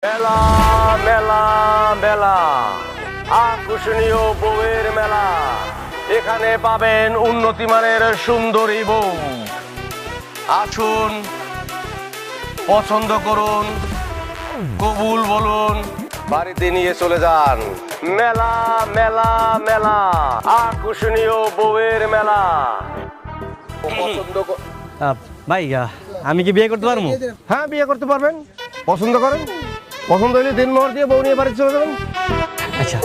মেলা মেলা মেলা আকর্ষণীয় বউয়ের মেলা। এখানে পাবেন উন্নতি মানের সুন্দরী বউ। আসুন, পছন্দ করুন, কবুল বলুন, বাড়িতে নিয়ে চলে যান। মেলা মেলা মেলা আকর্ষণীয় বউয়ের মেলা। পছন্দ ভাই আমি কি বিয়ে করতে পারবো? হ্যাঁ, বিয়ে করতে পারবেন। পছন্দ করেন, পছন্দ হলে দিন মোহর দিয়ে বউ নিয়ে বাড়ি চলে যাবেন। আচ্ছা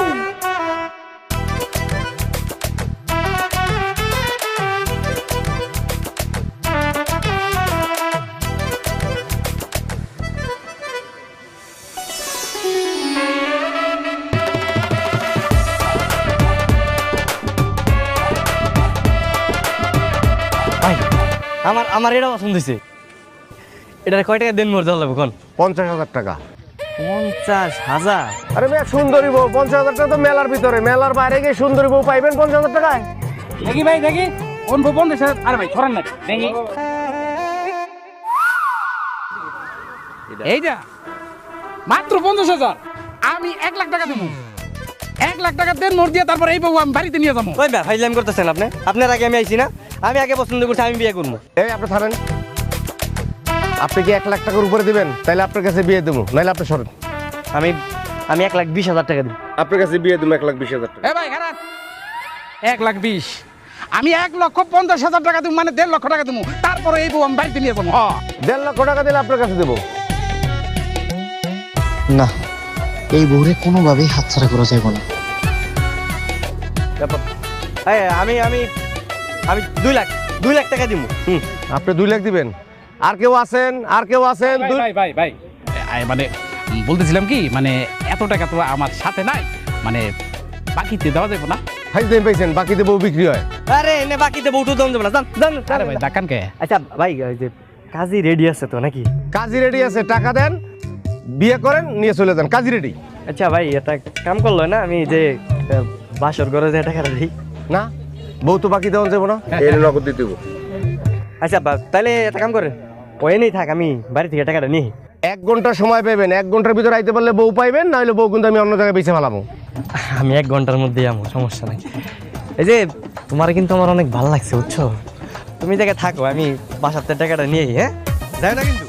ভাই, আমার এটা পছন্দ হয়েছে। এটার কয় টাকা দেন মোর দেওয়া লাগবে? 50,000 টাকা। 50,000? আরে মেয়ে, সুন্দরী বউ 50,000 টাকা তো মেলার ভিতরে, মেলার বাইরে গিয়ে সুন্দরী বউ পাইবেন 50,000 টাকায়? দেখি ভাই দেখি কোন বউ 50,000? আরে ভাই ছড়ান না দেখি এইটা মাত্র 50,000। আমি 1 লাখ টাকা দেবো। 1 লাখ টাকা দেন মোর দিয়ে, তারপর এই বউ আমি বাড়িতে নিয়ে যাবো। ওই ভাই ফাইজলামি করতেছেন আপনি? আপনার আগে আমি আইছি না? আমি আগে পছন্দ করছি, আমি বিয়ে করবো। এই আপনি থামেন। আপনি কি 1 লাখ টাকার উপরে দিবেন? তাহলে আপনার কাছে বিয়ে দেবো, নাহলে আপনি সরেন। আমি 1,20,000 টাকা দিব। আপনার কাছে বিয়ে দেবো 1,20,000 টাকা। এ ভাই খারাপ। 1,20,000 আমি 1,50,000 টাকা দেবো, মানে 1.5 লক্ষ টাকা দেবো। তারপরে এই বউ আমি বাড়িতে নিয়ে যাবো। 1.5 লক্ষ টাকা দিলে আপনার কাছে দেবো। না, এই বউরে কোনোভাবেই হাতছাড়া করা যাবে না। এই, আমি 2 লাখ টাকা দিব। আপনি 2 লাখ দিবেন? আর কেউ আছেন? আর কেউ আছেন? ভাই মানে বলতেছিলাম কি, মানে এত টাকা তো আমার সাথে নাই, মানে বাকিতে দেওয়া যাবে না? ভাই দেন পাইছেন, বাকিতে বউ বিক্রি হয়। আরে এনে বাকিতে বউটু দাম দেবো না, জান জান। আরে ভাই ডাকান কে? আচ্ছা ভাই, ওই যে কাজী রেডি আছে তো নাকি? কাজী রেডি আছে, টাকা দেন, বিয়ে করেন, নিয়ে চলে যান। কাজী রেডি। আচ্ছা ভাই, এটা কাম করলো না? আমি যে বাসর ঘরে যে টাকাটা দিই না, বউ তো বাকি দেওয়া যাবো না, এর নগদ দিতে হবে। আচ্ছা তাহলে একটা কাম করেন, ওই নেই থাক, আমি বাড়ি থেকে টাকাটা নিই। 1 ঘন্টা সময় পাবেন, 1 ঘন্টার ভিতরে আইতে পারলে বউ পাইবেন, না হলে বউ কিন্তু আমি অন্য জায়গায় বেঁচে ফেলাবো। আমি 1 ঘন্টার মধ্যেই আমার সমস্যা নাই। এই যে তোমার কিন্তু আমার অনেক ভালো লাগছে, বুঝছো? তুমি জায়গায় থাকো, আমি বাসার থেকে টাকাটা নিয়ে, হ্যাঁ যাই না কিন্তু।